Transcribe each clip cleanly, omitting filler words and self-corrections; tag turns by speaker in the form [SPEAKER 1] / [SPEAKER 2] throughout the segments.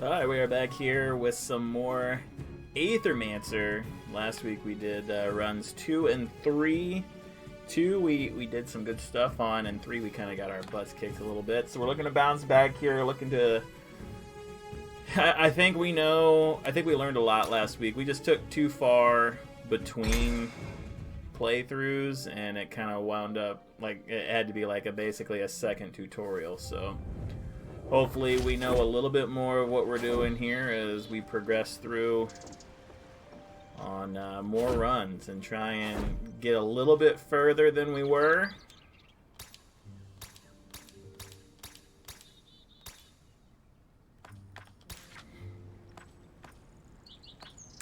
[SPEAKER 1] Alright, we are back here with some more Aethermancer. Last week we did runs 2 and 3. 2 we did some good stuff on, and 3 we kind of got our butts kicked a little bit. So we're looking to bounce back here, looking to... I think we learned a lot last week. We just took too far between playthroughs, and it kind of wound up like it had to be like basically a second tutorial. So hopefully we know a little bit more of what we're doing here as we progress through on more runs and try and get a little bit further than we were.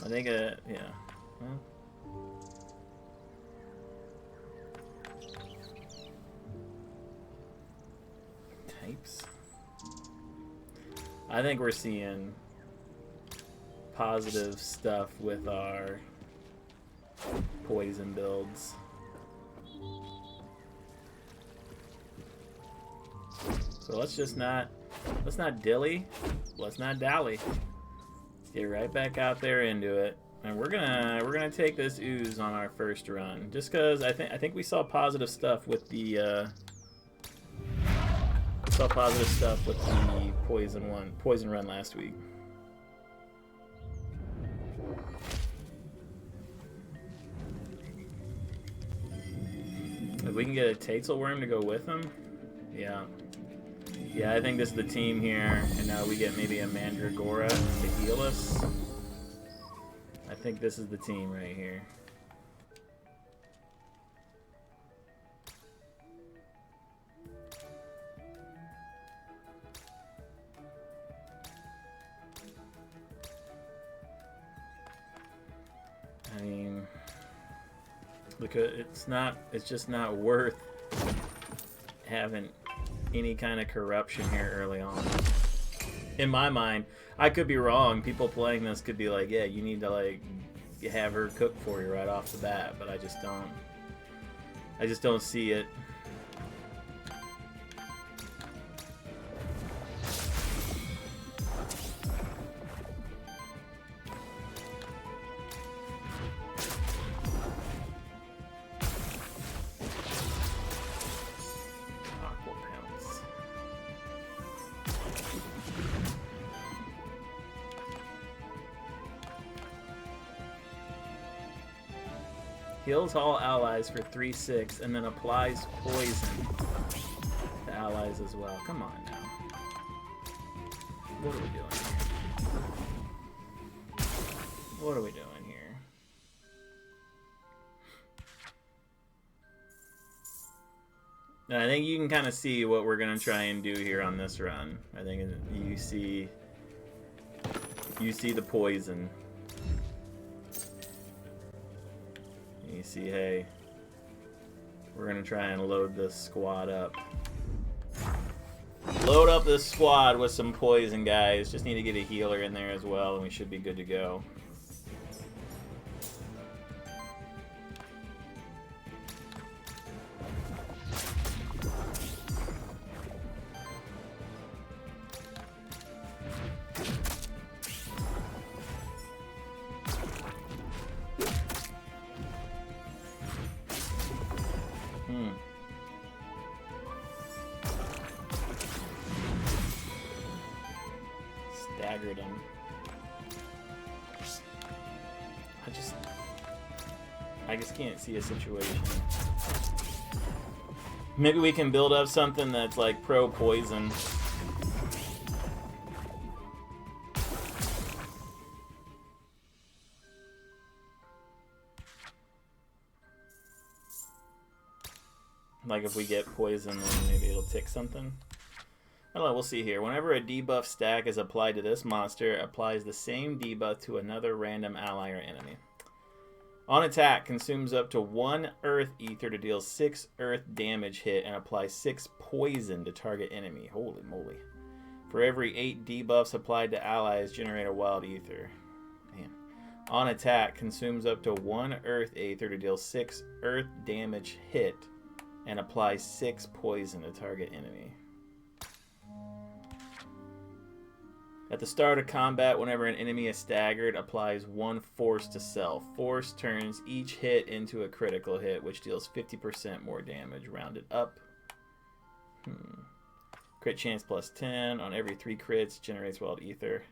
[SPEAKER 1] I think, yeah. Well, types. I think we're seeing positive stuff with our poison builds. So let's not dilly, let's not dally. Let's get right back out there into it, and we're gonna take this ooze on our first run, just because I think we saw positive stuff with the poison run last week. If we can get a Taitzelworm to go with him, yeah. Yeah, I think this is the team here, and now we get maybe a Mandragora to heal us. I think this is the team right here. I mean, look, it's just not worth having any kind of corruption here early on. In my mind, I could be wrong. People playing this could be like, yeah, you need to like have her cook for you right off the bat, but I just don't see it. Heals all allies for 3/6 and then applies poison to allies as well. Come on now. What are we doing here? What are we doing here? And I think you can kind of see what we're going to try and do here on this run. I think you see the poison. You see, hey, we're gonna try and load this squad up. Load up this squad with some poison, guys. Just need to get a healer in there as well, and we should be good to go. Staggered him. I just can't see a situation. Maybe we can build up something that's like pro poison. Like if we get poison, then maybe it'll tick something. I don't know, we'll see here. Whenever a debuff stack is applied to this monster, it applies the same debuff to another random ally or enemy. On attack, consumes up to 1 Earth Ether to deal 6 Earth damage hit and apply 6 poison to target enemy. Holy moly. For every 8 debuffs applied to allies, generate a Wild Ether. Man. On attack, consumes up to 1 Earth Ether to deal 6 Earth damage hit and apply 6 poison to target enemy. At the start of combat, whenever an enemy is staggered, applies 1 force to self. Force turns each hit into a critical hit, which deals 50% more damage, rounded up. Crit chance plus 10. On every 3 crits, generates wild ether.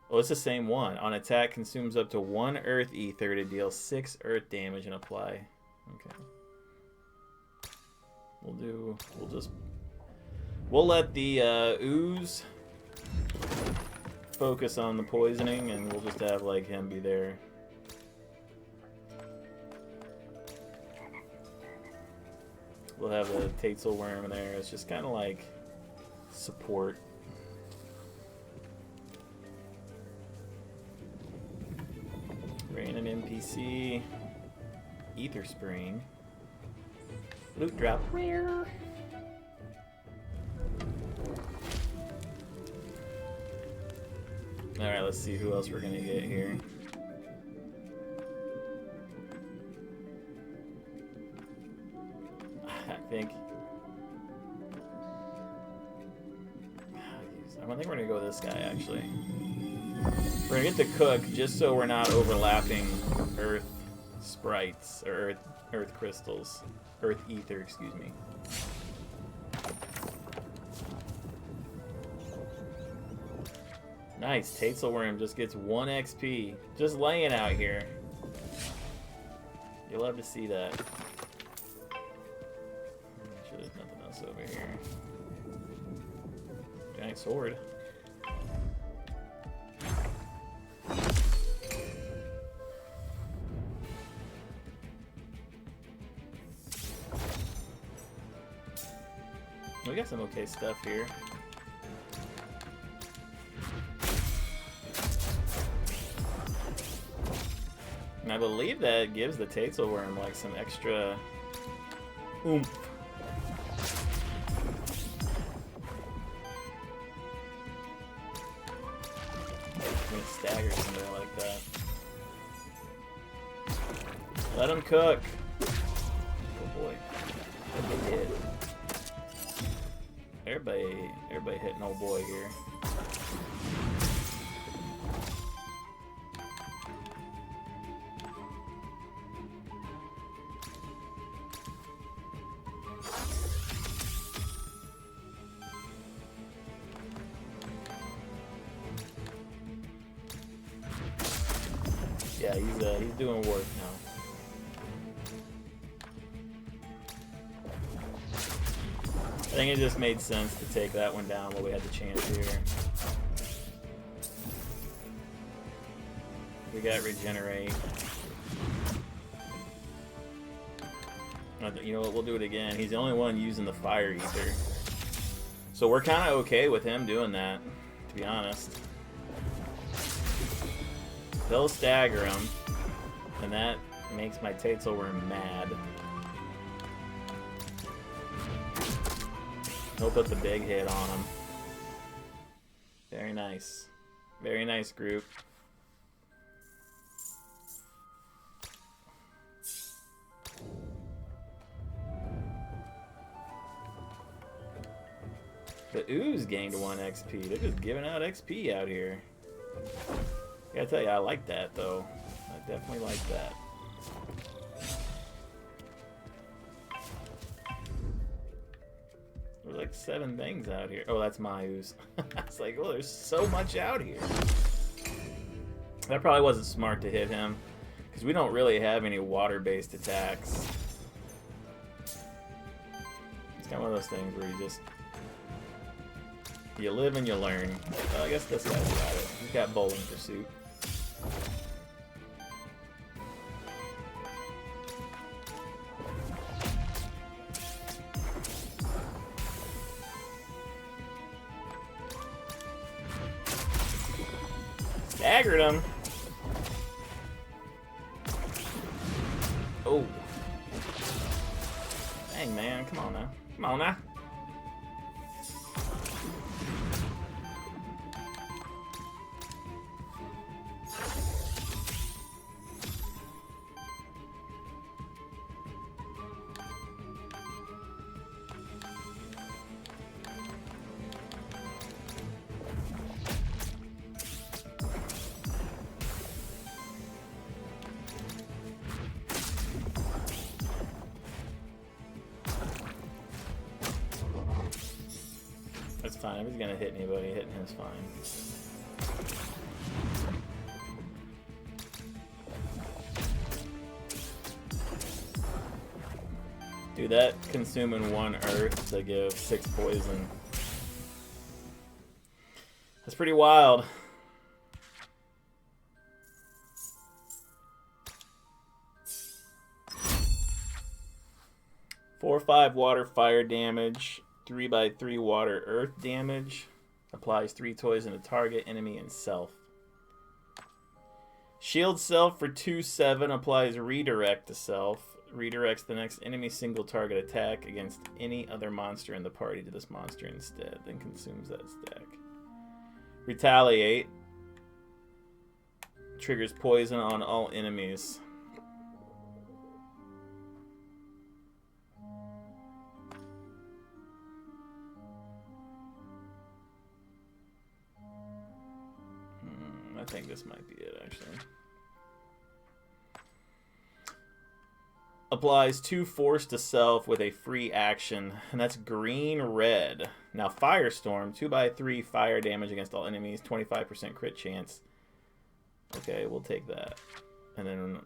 [SPEAKER 1] Oh, it's the same one. On attack, consumes up to 1 earth ether to deal 6 earth damage and apply. Okay. We'll let the ooze focus on the poisoning, and we'll just have like him be there. We'll have a Tatzel worm in there. It's just kind of like support. Rain an NPC. Ether Spring. Loot drop. Rare. Alright, let's see who else we're gonna get here. I think we're gonna go with this guy actually. We're gonna get the cook just so we're not overlapping earth sprites or earth crystals. Earth ether, excuse me. Nice, Tatzel worm just gets 1 XP. Just laying out here. You'll love to see that. Make sure there's nothing else over here. Giant sword. We got some okay stuff here. And I believe that gives the Tatzel worm like some extra oomph. I'm gonna stagger somebody like that. Let him cook. Oh boy. What they did. Everybody hitting old boy here. Yeah, he's doing work now. I think it just made sense to take that one down while we had the chance here. We got regenerate. You know what? We'll do it again. He's the only one using the fire ether, so we're kind of okay with him doing that, to be honest. They'll stagger him, and that makes my Tatzel worm mad. He'll put the big hit on him. Very nice. Very nice group. The ooze gained 1 XP. They're just giving out XP out here. I gotta tell you, I like that though. I definitely like that. There's like 7 things out here. Oh, that's my ooze. It's like, oh, there's so much out here. That probably wasn't smart to hit him, because we don't really have any water-based attacks. It's kind of one of those things where you live and you learn. Well, I guess this guy's got it. He's got bowling pursuit. Staggered him. Oh. Dang, man. Come on now. Come on now. time. If he's gonna hit anybody, hitting him's fine. Dude, that consuming 1 earth to give 6 poison. That's pretty wild. 4/5 water fire damage, 3/3 water earth damage. Applies 3 poison to target, enemy, and self. Shield self for 2/7 applies redirect to self. Redirects the next enemy single target attack against any other monster in the party to this monster instead, then consumes that stack. Retaliate. Triggers poison on all enemies. I think this might be it, actually. Applies 2 force to self with a free action, and that's green-red. Now, Firestorm, 2/3 fire damage against all enemies, 25% crit chance. Okay, we'll take that. And then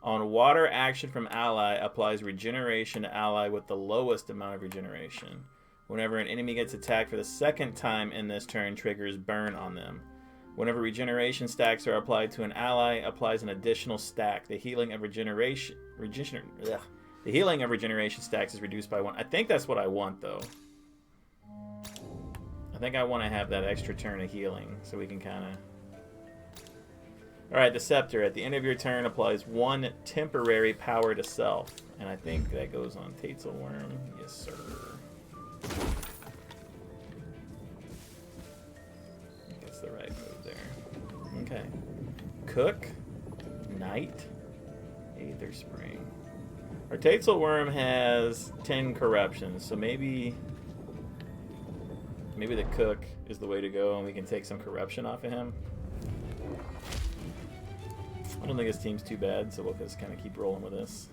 [SPEAKER 1] on water action from ally, applies regeneration to ally with the lowest amount of regeneration. Whenever an enemy gets attacked for the 2nd time in this turn, triggers burn on them. Whenever regeneration stacks are applied to an ally, applies an additional stack. The healing of regeneration stacks is reduced by 1. I think that's what I want, though. I think I want to have that extra turn of healing, so we can kind of... Alright, the Scepter. At the end of your turn, applies 1 temporary power to self. And I think that goes on Taitzelworm. Yes, sir. That's the right move there. Okay. Cook. Night. Aether Spring. Our Taitzelworm has 10 corruptions, so maybe the Cook is the way to go and we can take some corruption off of him. I don't think his team's too bad, so we'll just kind of keep rolling with this.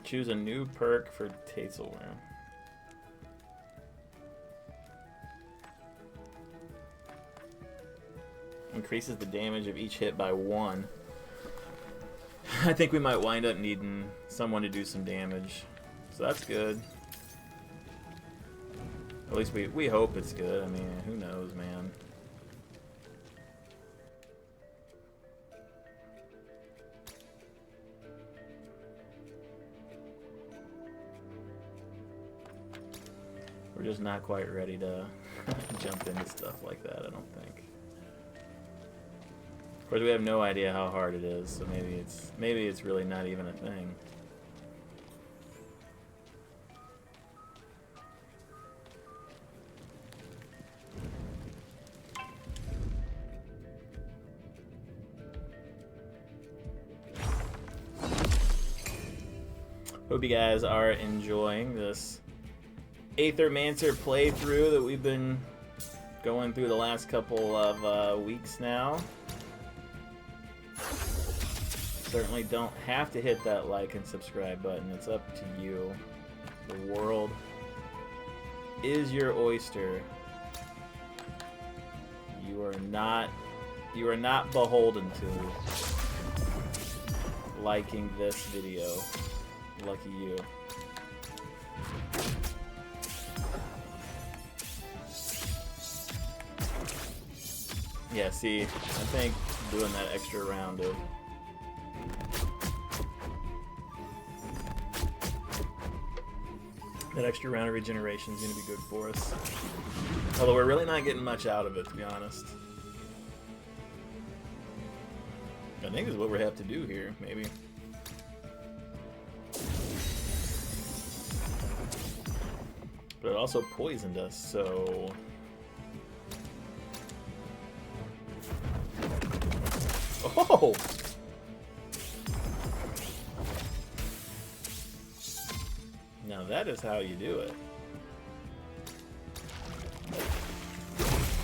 [SPEAKER 1] Choose a new perk for Taitzelworm. Increases the damage of each hit by 1. I think we might wind up needing someone to do some damage. So that's good. At least we hope it's good. I mean, who knows, man. We're just not quite ready to jump into stuff like that, I don't think. Of course, we have no idea how hard it is, so maybe it's really not even a thing. Hope you guys are enjoying this Aethermancer playthrough that we've been going through the last couple of weeks now. Certainly don't have to hit that like and subscribe button. It's up to you. The world is your oyster. You are not beholden to liking this video. Lucky you. Yeah, see, I think doing that extra round of regeneration is going to be good for us. Although we're really not getting much out of it, to be honest. I think this is what we have to do here, maybe. But it also poisoned us, so... Oh! Now that is how you do it.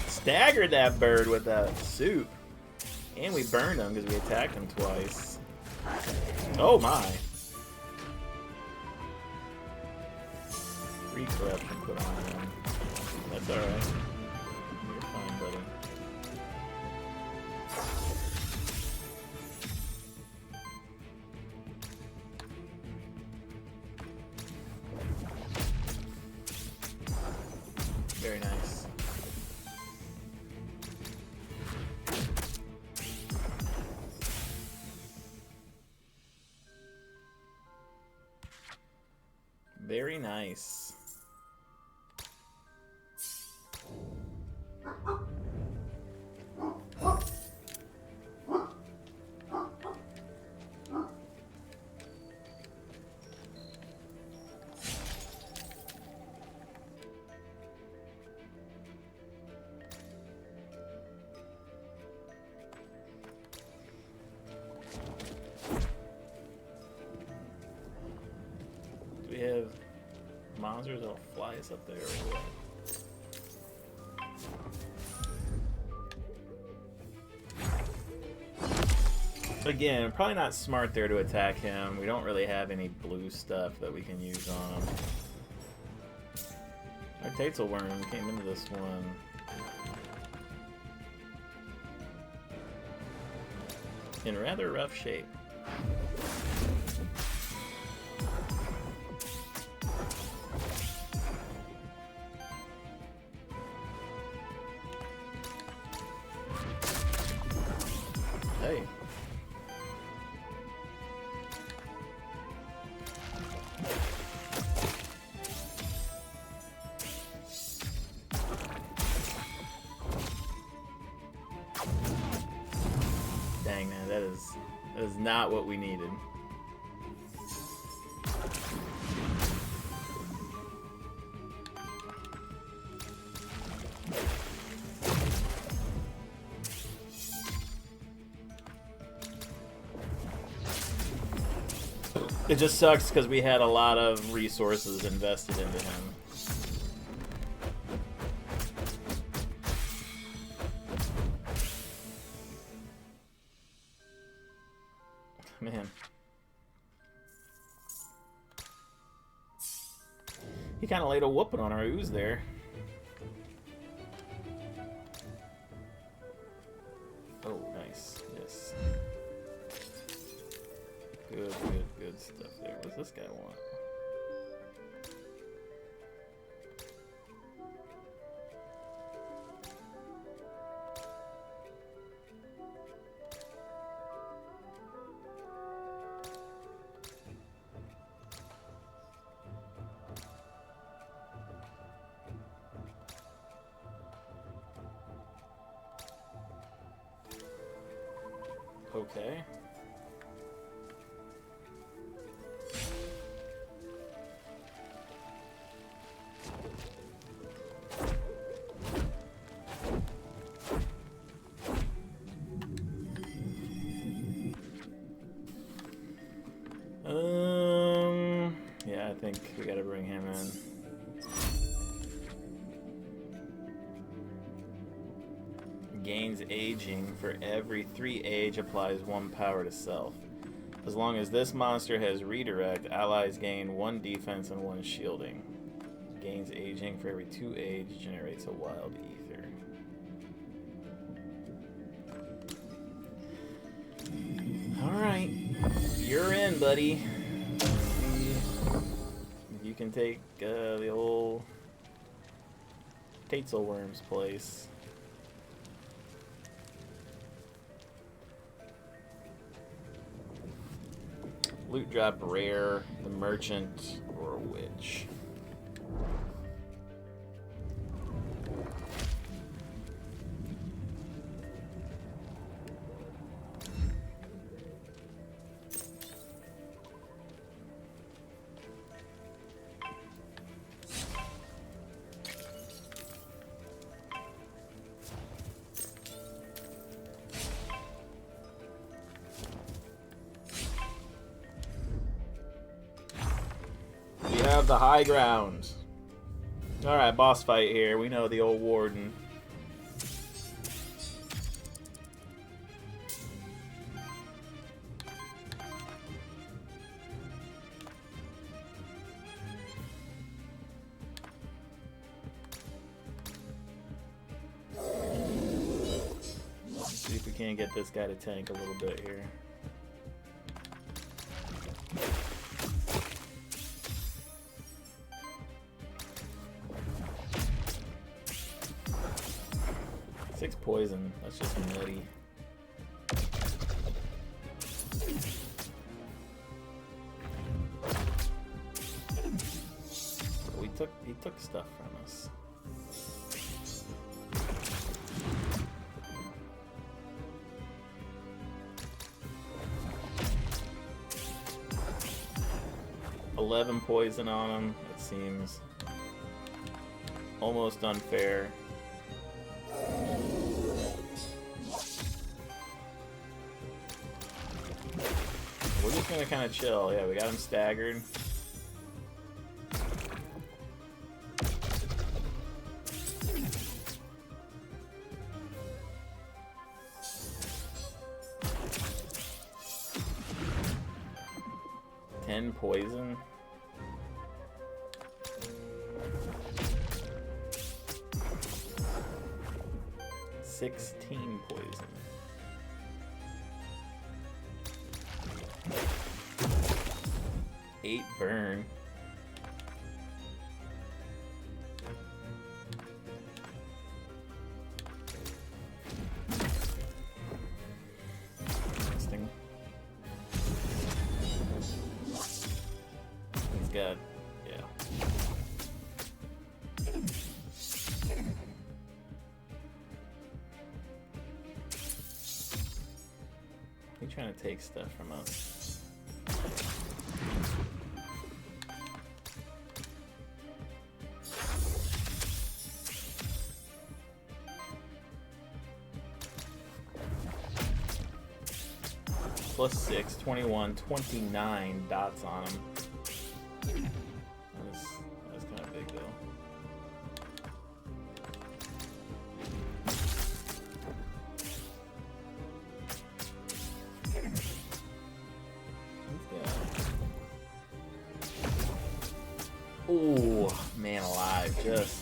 [SPEAKER 1] Staggered that bird with that soup. And we burned him because we attacked him twice. Oh my! Free corruption put on him. That's alright. You're fine, buddy. Very nice. Very nice. Do we have monsters that'll fly us up there or what? Again, probably not smart there to attack him. We don't really have any blue stuff that we can use on him. Our Taitzelworm came into this one. In rather rough shape. Hey. Dang, man, that is not what we needed. It just sucks because we had a lot of resources invested into him. Man. He kind of laid a whooping on our ooze there. Oh, nice. Yes. Good stuff there. What does this guy want? Okay. Yeah, I think we gotta bring him in. Gains aging. For every 3 age, applies 1 power to self. As long as this monster has redirect, allies gain 1 defense and 1 shielding. Gains aging. For every 2 age, generates a wild ether. Alright. You're in, buddy. You can take the old Taitzelworm's place. Loot drop rare, the merchant, or a witch. The high ground. Alright, boss fight here. We know the old warden. can't get this guy to tank a little bit here. Six poison. That's just nutty. He took stuff from us. $11 poison on him. It seems almost unfair. We're just gonna kind of chill. Yeah, we got him staggered. Poison. 16 poison. Eight burn. Interesting. He's got, yeah. He's trying to take stuff from us. Plus 6, 21, 29 dots on him. That's kind of big though. Oh, man alive, just.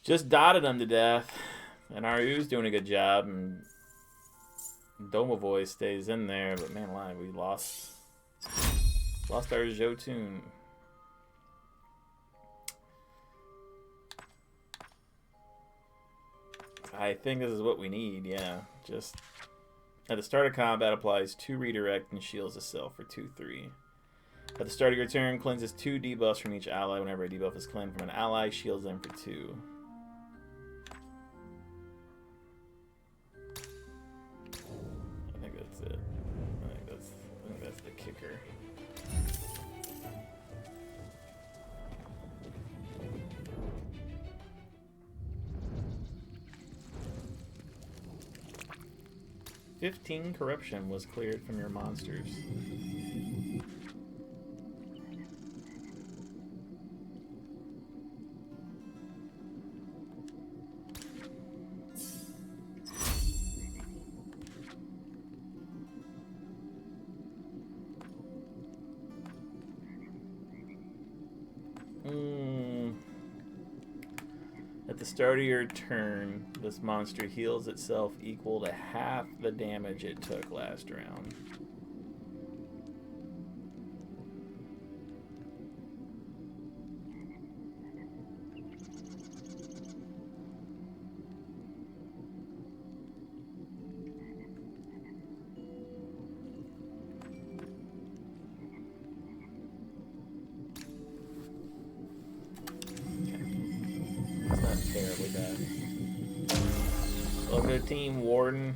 [SPEAKER 1] Just dotted him to death. And our ooze doing a good job, and Domovoy stays in there, but man alive, we lost our Jotun. I think this is what we need, yeah. Just at the start of combat, applies 2 redirect and shields itself for 2/3. At the start of your turn, cleanses 2 debuffs from each ally. Whenever a debuff is cleansed from an ally, shields them for 2. I think that's it. I think that's the kicker. "15 corruption was cleared from your monsters." At the start of your turn, this monster heals itself equal to half the damage it took last round. Terribly bad. Welcome to Team Warden.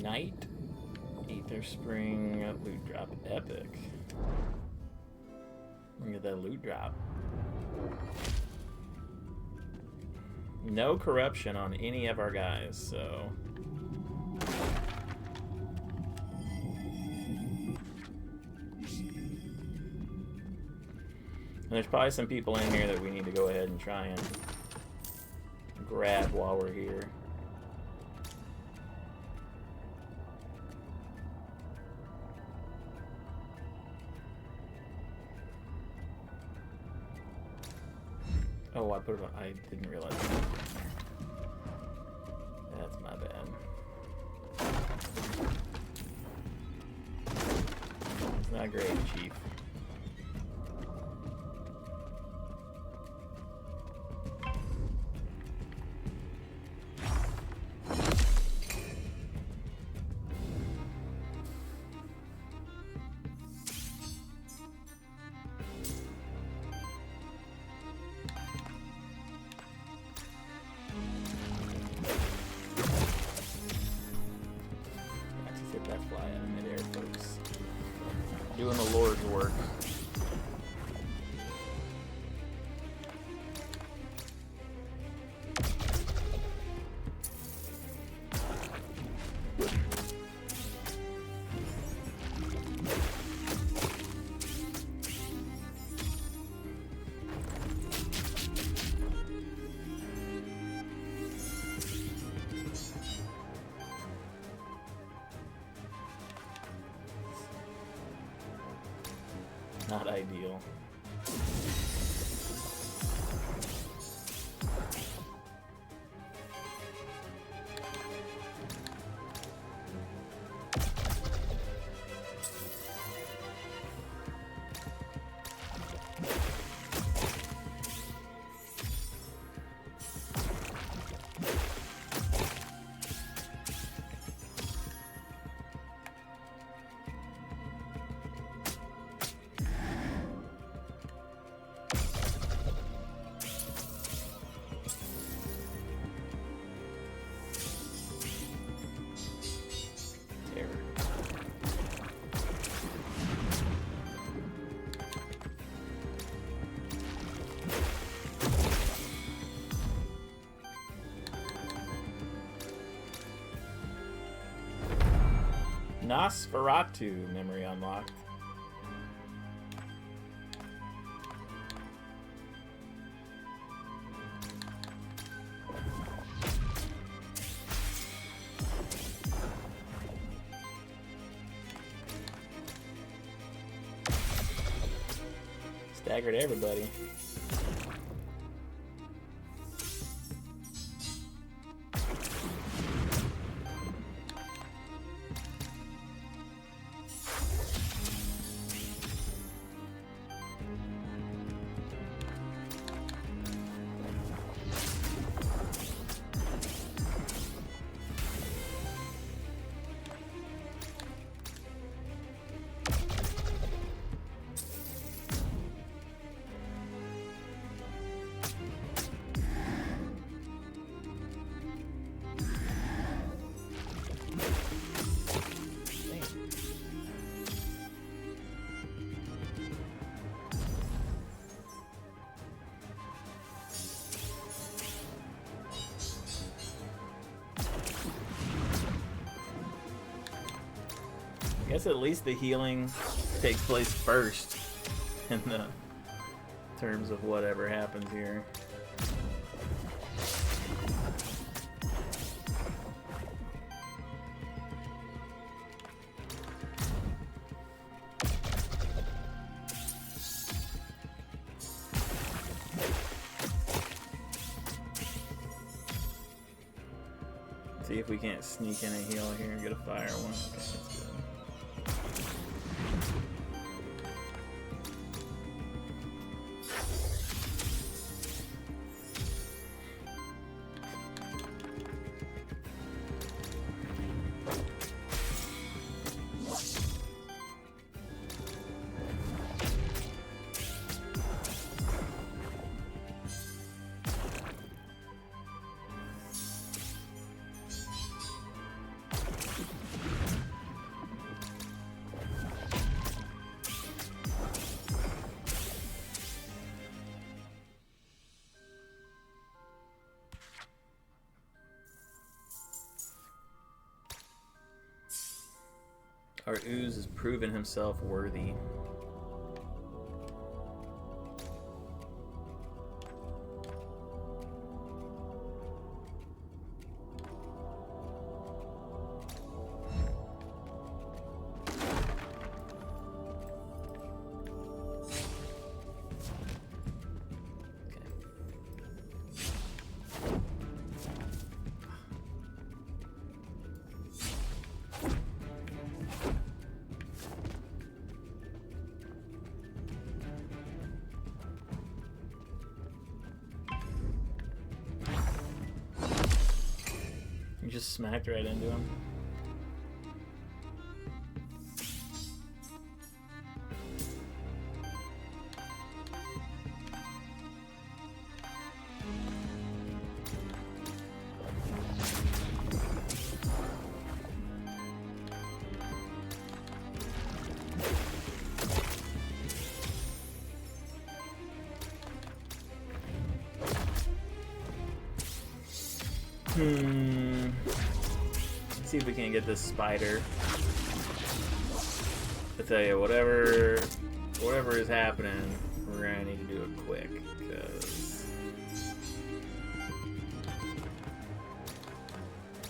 [SPEAKER 1] Night. Aether Spring. Loot drop. Epic. Look at that loot drop. No corruption on any of our guys, so... And there's probably some people in here that we need to go ahead and try and grab while we're here. Oh, I put it on. I didn't realize that. That's my bad. It's not great, Chief. Doing the Lord's work. Not ideal. Nosferatu memory unlocked. Staggered everybody. I guess at least the healing takes place first in the terms of whatever happens here. See if we can't sneak in a heal here and get a fire one. Okay, that's good. Our ooze has proven himself worthy. You just smacked right into him. Let's see if we can get this spider. I tell you, whatever is happening, we're gonna need to do it quick, because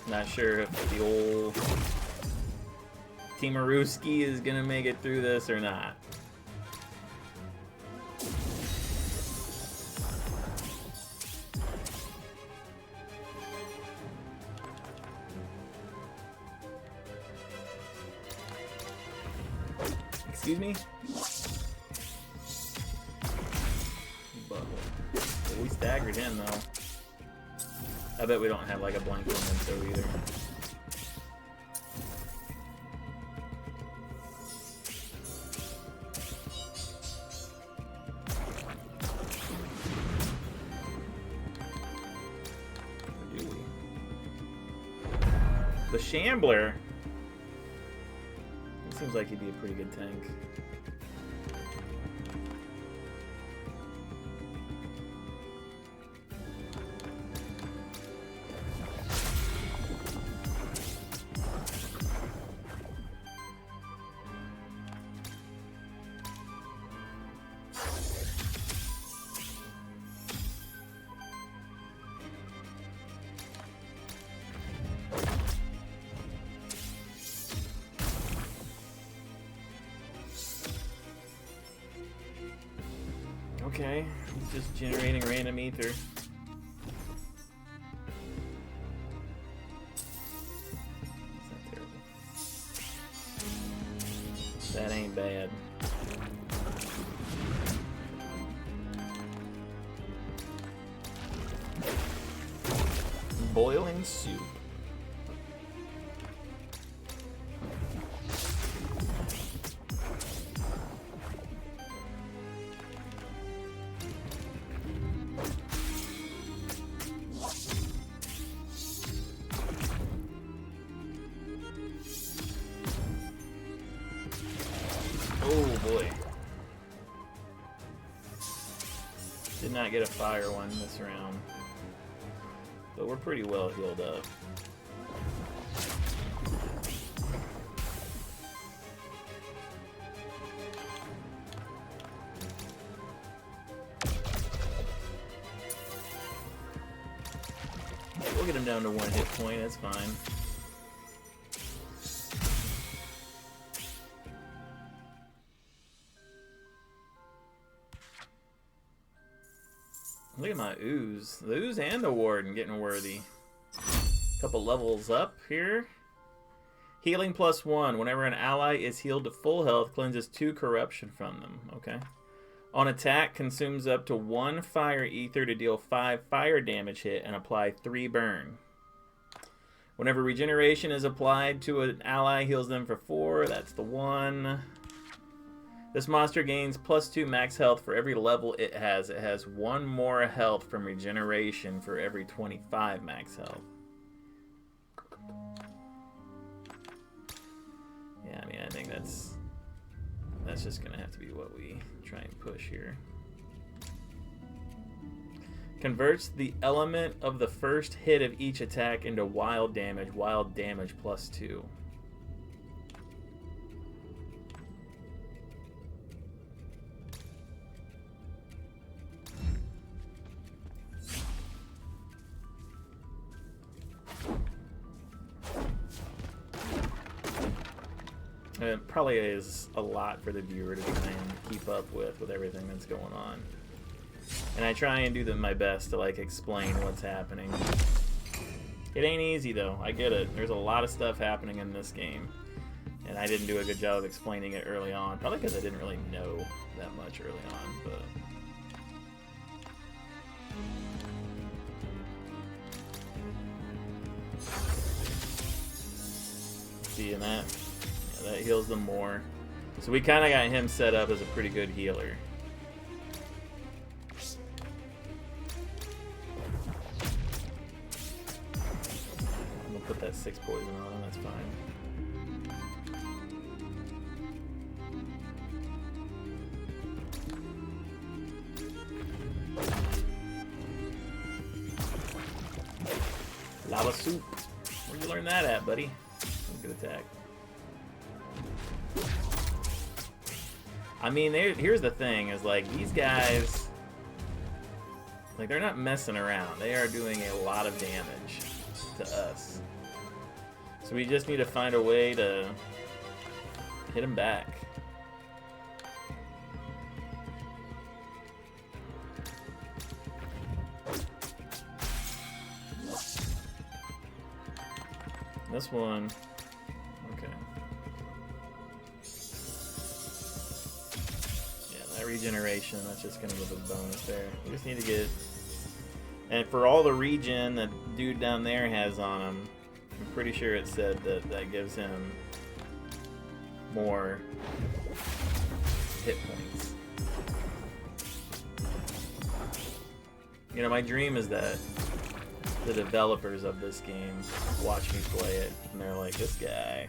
[SPEAKER 1] not sure if the old Timaruski is gonna make it through this or not. Excuse me? Well, we staggered him, though. I bet we don't have, like, a blank memento either. Or do we? The Shambler. Seems like he'd be a pretty good tank. Okay, he's just generating random ether. That's not terrible. That ain't bad. Boiling soup. Oh boy. Did not get a fire one this round. But we're pretty well healed up. We'll get him down to 1 hit point, that's fine. Look at my ooze. The ooze and the warden getting worthy. Couple levels up here. Healing +1. Whenever an ally is healed to full health, cleanses 2 corruption from them. Okay. On attack, consumes up to 1 fire ether to deal 5 fire damage hit and apply 3 burn. Whenever regeneration is applied to an ally, heals them for 4. That's the 1. This monster gains +2 max health for every level it has. It has 1 more health from regeneration for every 25 max health. Yeah, I mean, I think that's just gonna have to be what we try and push here. Converts the element of the first hit of each attack into wild damage. Wild damage +2. It probably is a lot for the viewer to try and keep up with everything that's going on. And I try and do my best to like explain what's happening. It ain't easy though, I get it. There's a lot of stuff happening in this game. And I didn't do a good job of explaining it early on. Probably because I didn't really know that much early on, but... See, and that heals them more. So we kind of got him set up as a pretty good healer. I'm gonna put that 6 poison on him, that's fine. Lava soup. Where'd you learn that at, buddy? Good attack. I mean, here's the thing: is like these guys, like they're not messing around. They are doing a lot of damage to us. So we just need to find a way to hit them back. This one, okay. Yeah, that regeneration, that's just gonna give us a bonus there. We just need to get, and for all the regen that dude down there has on him, I'm pretty sure it said that that gives him more hit points. You know, my dream is that the developers of this game watch me play it, and they're like, this guy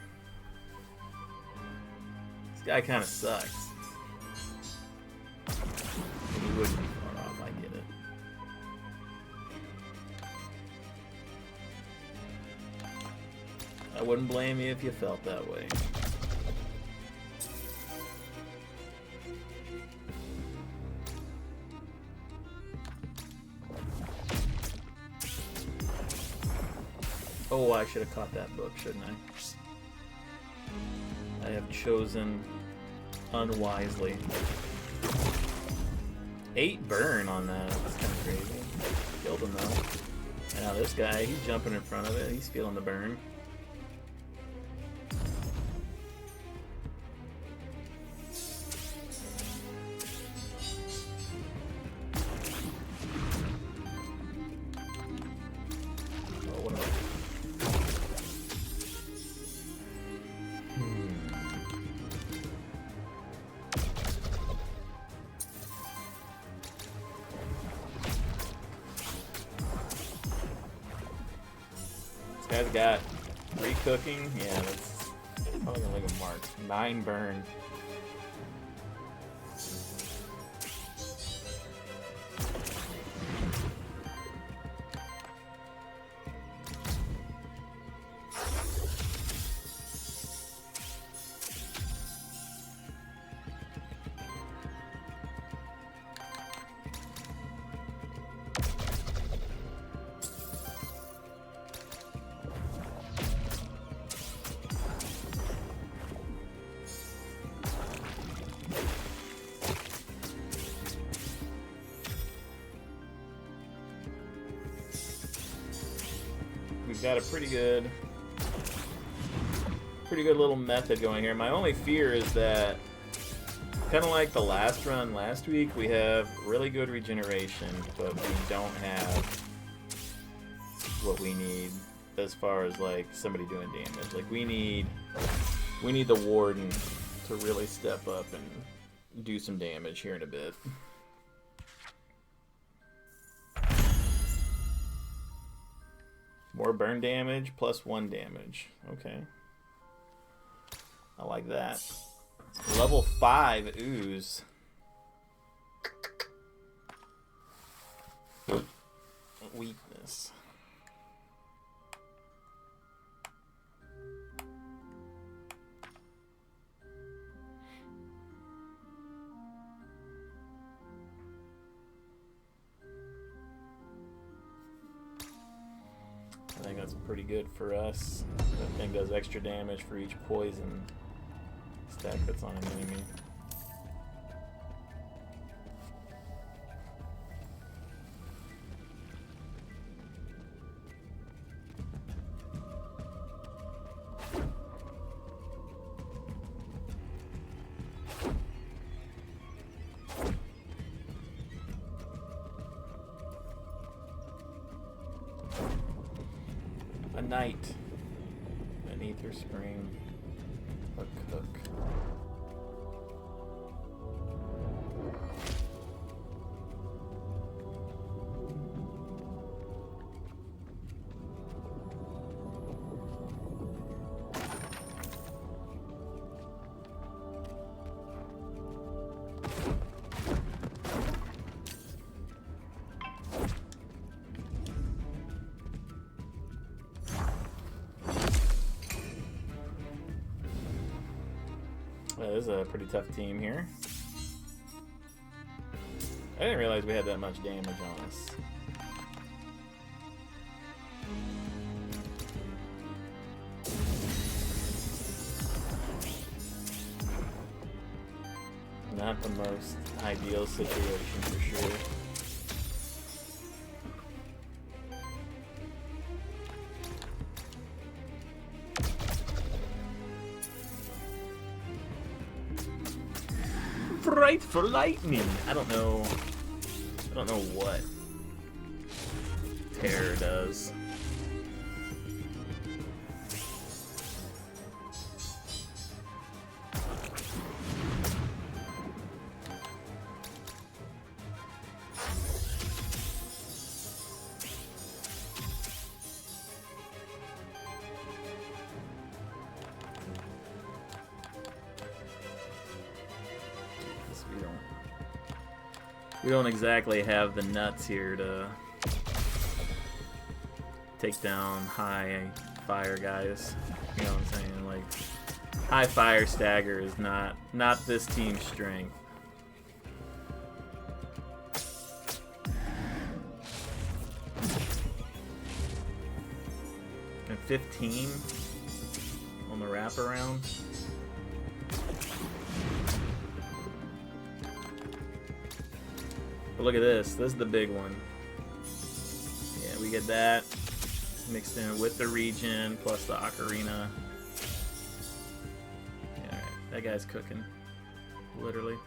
[SPEAKER 1] kind of sucks. He wouldn't be far off, I get it. I wouldn't blame you if you felt that way. Oh, I should have caught that book, shouldn't I? I have chosen unwisely. 8 burn on that. That's kind of crazy. Killed him though. And now this guy, he's jumping in front of it. He's feeling the burn. Guy's got 3 cooking. Yeah, that's probably gonna leave a mark. 9 burn. We've got a pretty good little method going here. My only fear is that, kind of like the last run last week, we have really good regeneration, but we don't have what we need as far as like somebody doing damage. Like we need the warden to really step up and do some damage here in a bit. More burn damage, plus 1 damage. Okay. I like that. Level 5 ooze. Weakness. I think that's pretty good for us. That thing does extra damage for each poison. stack that's on an enemy. A knight, an ether spring, a cook. This is a pretty tough team here. I didn't realize we had that much damage on us. Not the most ideal situation for sure. Frightful lightning. I don't know what terror does. We don't exactly have the nuts here to take down high fire guys. You know what I'm saying? Like, high fire stagger is not this team's strength. And 15 on the wraparound. But look at this. This is the big one. Yeah, we get that mixed in with the regen plus the ocarina. Yeah, alright. That guy's cooking. Literally.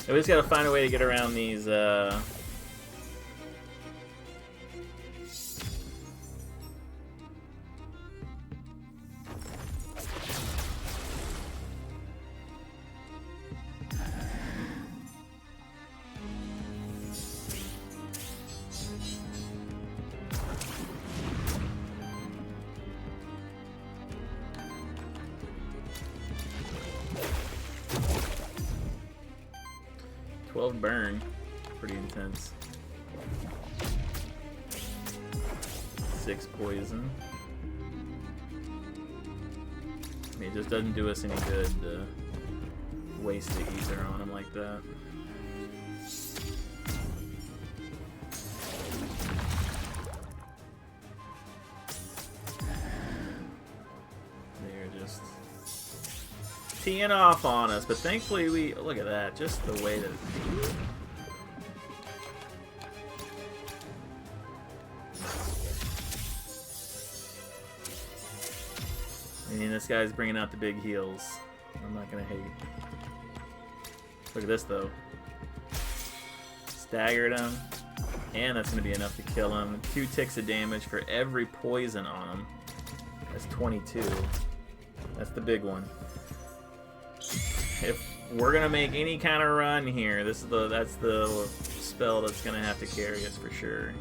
[SPEAKER 1] So we just gotta find a way to get around these 12 burn. Pretty intense. 6 poison. I mean, it just doesn't do us any good to waste the ether on him like that. They're just teeing off on us, but thankfully we look at that, just the way that I mean, this guy's bringing out the big heals. I'm not gonna hate. Look at this though. Staggered him, and that's gonna be enough to kill him. 2 ticks of damage for every poison on him. That's 22. That's the big one. If we're gonna make any kind of run here, that's the spell that's gonna have to carry us for sure.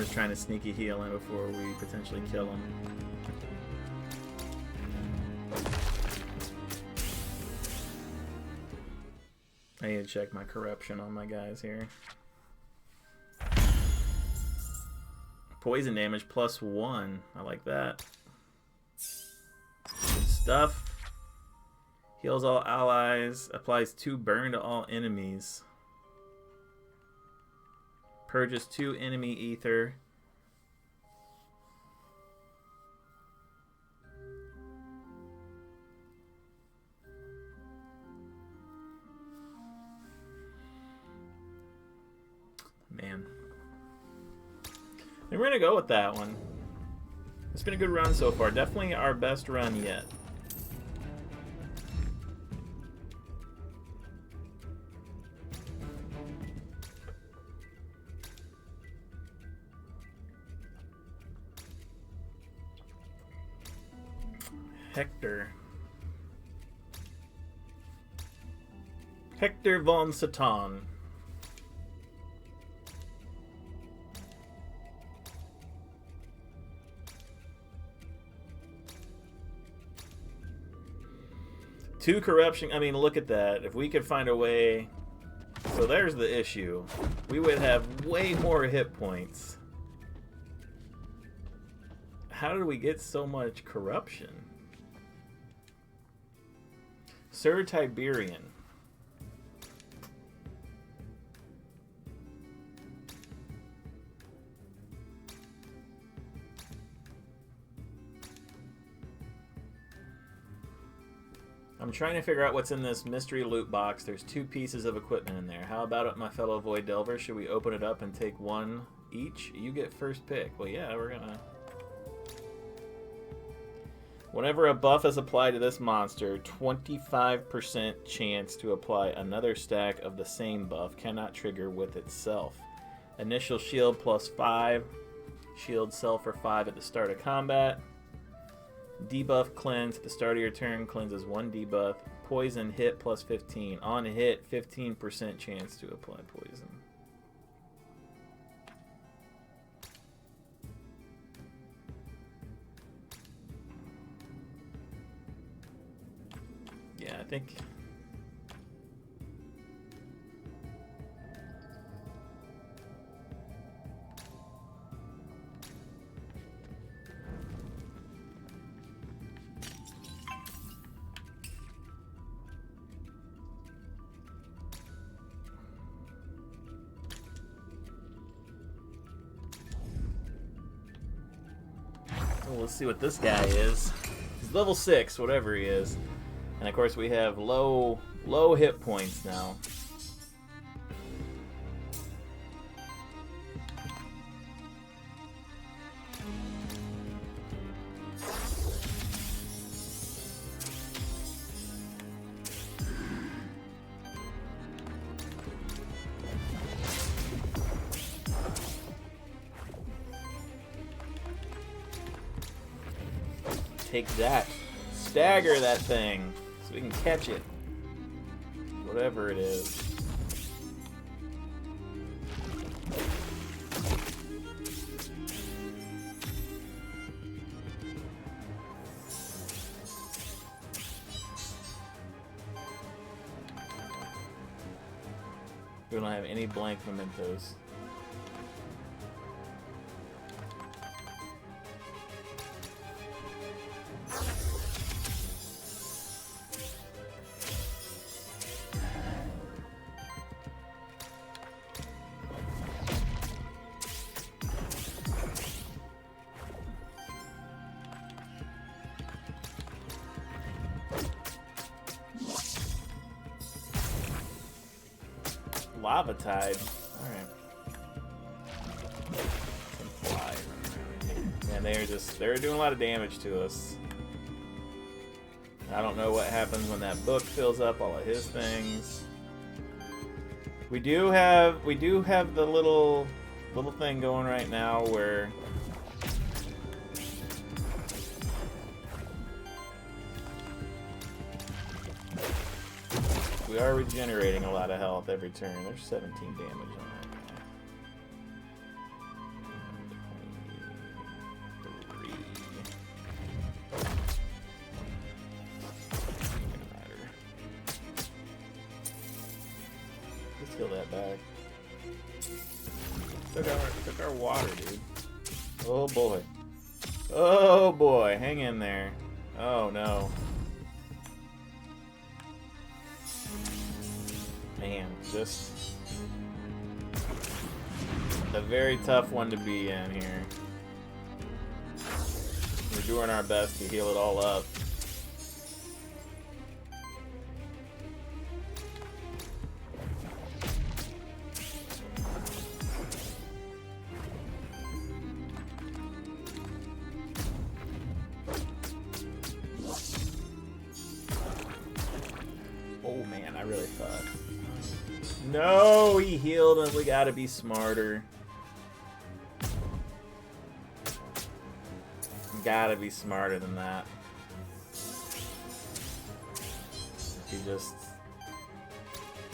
[SPEAKER 1] just trying to sneaky heal in before we potentially kill him. I need to check my corruption on my guys here. Poison damage +1. I like that. Good stuff. Heals all allies. Applies 2 burn to all enemies. Purges 2 enemy ether. Man. And we're going to go with that one. It's been a good run so far. Definitely our best run yet. Hector von Satan. Two corruption. I mean, look at that. If we could find a way. So there's the issue. We would have way more hit points. How did we get so much corruption? Sir Tiberian. I'm trying to figure out what's in this mystery loot box. There's 2 pieces of equipment in there. How about it, my fellow Void Delver? Should we open it up and take one each? You get first pick. Well, yeah, we're gonna... Whenever a buff is applied to this monster, 25% chance to apply another stack of the same buff cannot trigger with itself. Initial shield +5. Shield cell for 5 at the start of combat. Debuff cleanse at the start of your turn. Cleanses 1 debuff. Poison hit +15. On hit, 15% chance to apply poison. Yeah, I think... Well, let's see what this guy is. He's level 6, whatever he is. And of course we have low hit points now. Take that. Stagger that thing so we can catch it. Whatever it is. We don't have any blank mementos. Lava Tide. Alright. Some fly. And they're doing a lot of damage to us. I don't know what happens when that book fills up all of his things. We do have the little thing going right now where we are regenerating a lot of health every turn. There's 17 damage on that guy. that back. Took our water, dude. Oh boy. Oh boy, hang in there. Oh no. Man, just a very tough one to be in here. We're doing our best to heal it all up. Oh man, I really thought. No, he healed him. We gotta be smarter. Gotta be smarter than that.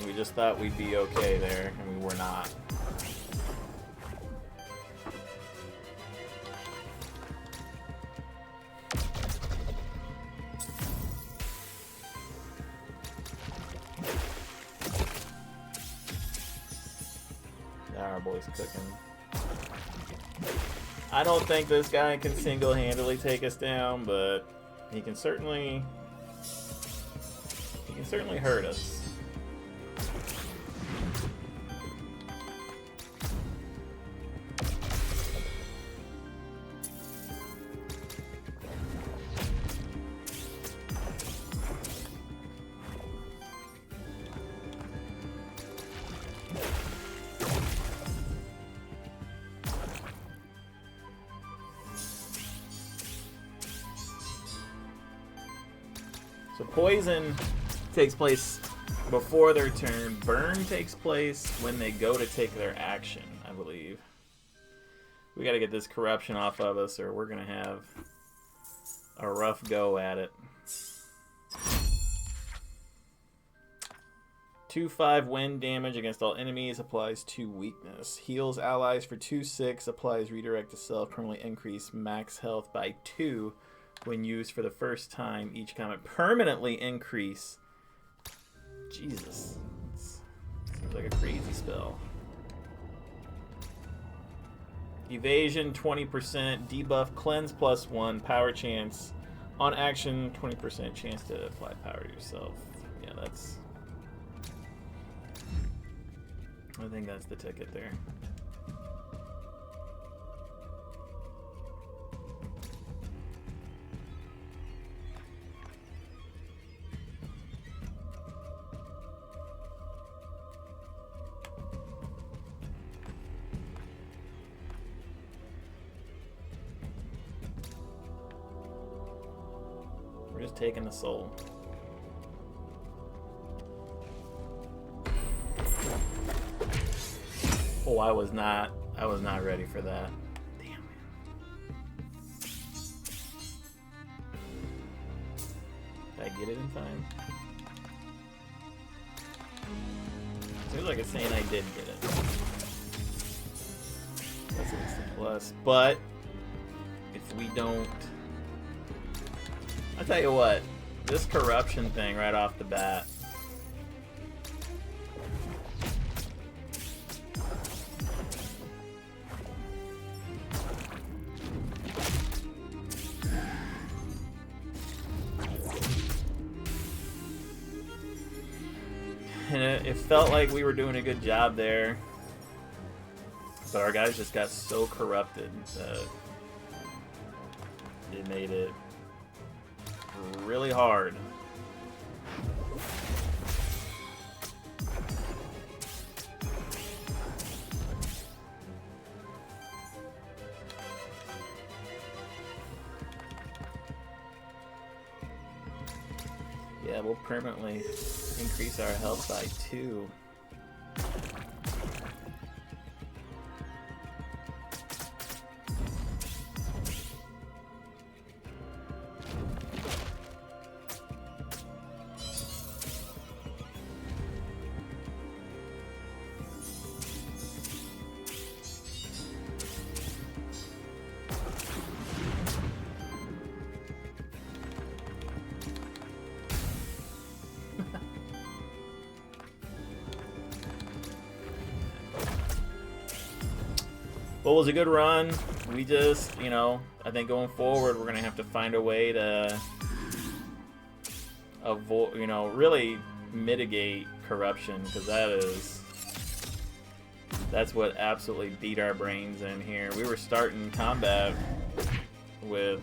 [SPEAKER 1] We just thought we'd be okay there, and we were not. Our boy's cooking. I don't think this guy can single-handedly take us down, but he can certainly hurt us. So poison takes place before their turn. Burn takes place when they go to take their action, I believe. We gotta get this corruption off of us or we're gonna have a rough go at it. 2/5 wind damage against all enemies, applies 2 weakness. Heals allies for 2/6, applies redirect to self, permanently increase max health by 2 when used for the first time each combat. Permanently increase. Jesus. Seems like a crazy spell. Evasion 20%, debuff cleanse +1, power chance. On action, 20% chance to apply power to yourself. Yeah, that's... I think that's the ticket there. We're just taking the soul. Oh, I was not ready for that. Damn, man. Did I get it in time? Seems like it's saying I did get it. That's at least a plus. But if we don't, I'll tell you what, this corruption thing right off the bat. And it felt like we were doing a good job there. But our guys just got so corrupted that it made it really hard. Yeah, we'll permanently increase our health by 2. But it was a good run. We just, you know, I think going forward we're gonna have to find a way to avoid, you know, really mitigate corruption, because that's what absolutely beat our brains in here. We were starting combat with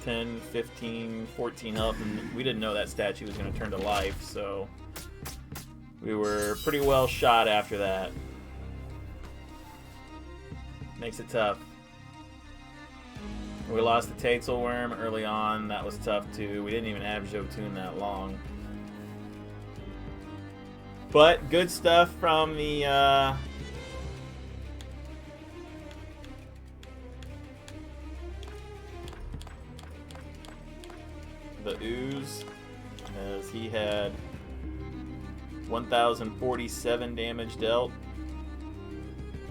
[SPEAKER 1] 10, 15, 14 health, and we didn't know that statue was going to turn to life, so we were pretty well shot after that. Makes it tough. We lost the Tatzel Worm early on. That was tough too. We didn't even have Jotun that long. But good stuff from the ooze, as he had 1,047 damage dealt.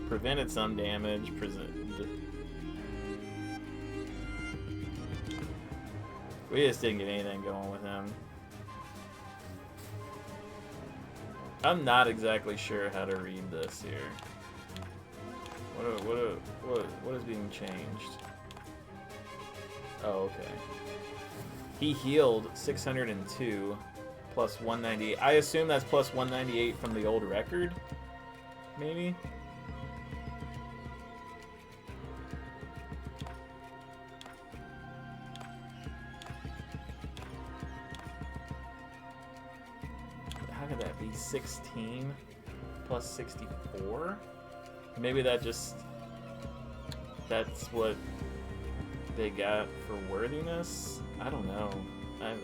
[SPEAKER 1] Prevented some damage. We just didn't get anything going with him. I'm not exactly sure how to read this here. What is being changed? Oh, okay. He healed 602 plus 198. I assume that's plus 198 from the old record, maybe? How could that be 16 plus 64? Maybe that's what they got for worthiness? I don't know.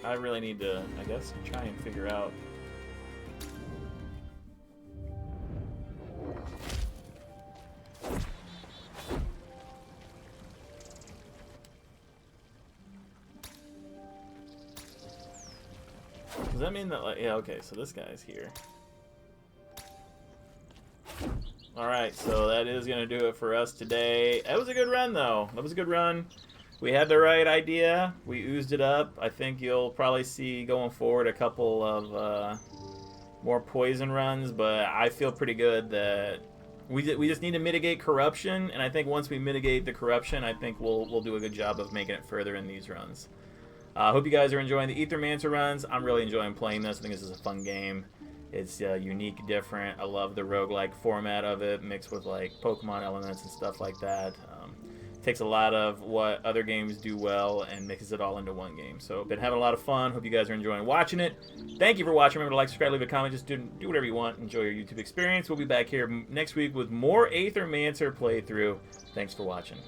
[SPEAKER 1] I really need to, I guess, try and figure out. Does that mean that, like, yeah, okay, so this guy's here. Alright, so that is going to do it for us today. That was a good run, though. That was a good run. We had the right idea. We oozed it up. I think you'll probably see going forward a couple of more poison runs, but I feel pretty good that we just need to mitigate corruption, and I think once we mitigate the corruption, I think we'll do a good job of making it further in these runs. I hope you guys are enjoying the Aethermancer runs. I'm really enjoying playing this. I think this is a fun game. It's unique, different. I love the roguelike format of it, mixed with like Pokemon elements and stuff like that. Takes a lot of what other games do well and mixes it all into one game. So, been having a lot of fun. Hope you guys are enjoying watching it. Thank you for watching. Remember to like, subscribe, leave a comment. Just do whatever you want. Enjoy your YouTube experience. We'll be back here next week with more Aethermancer playthrough. Thanks for watching.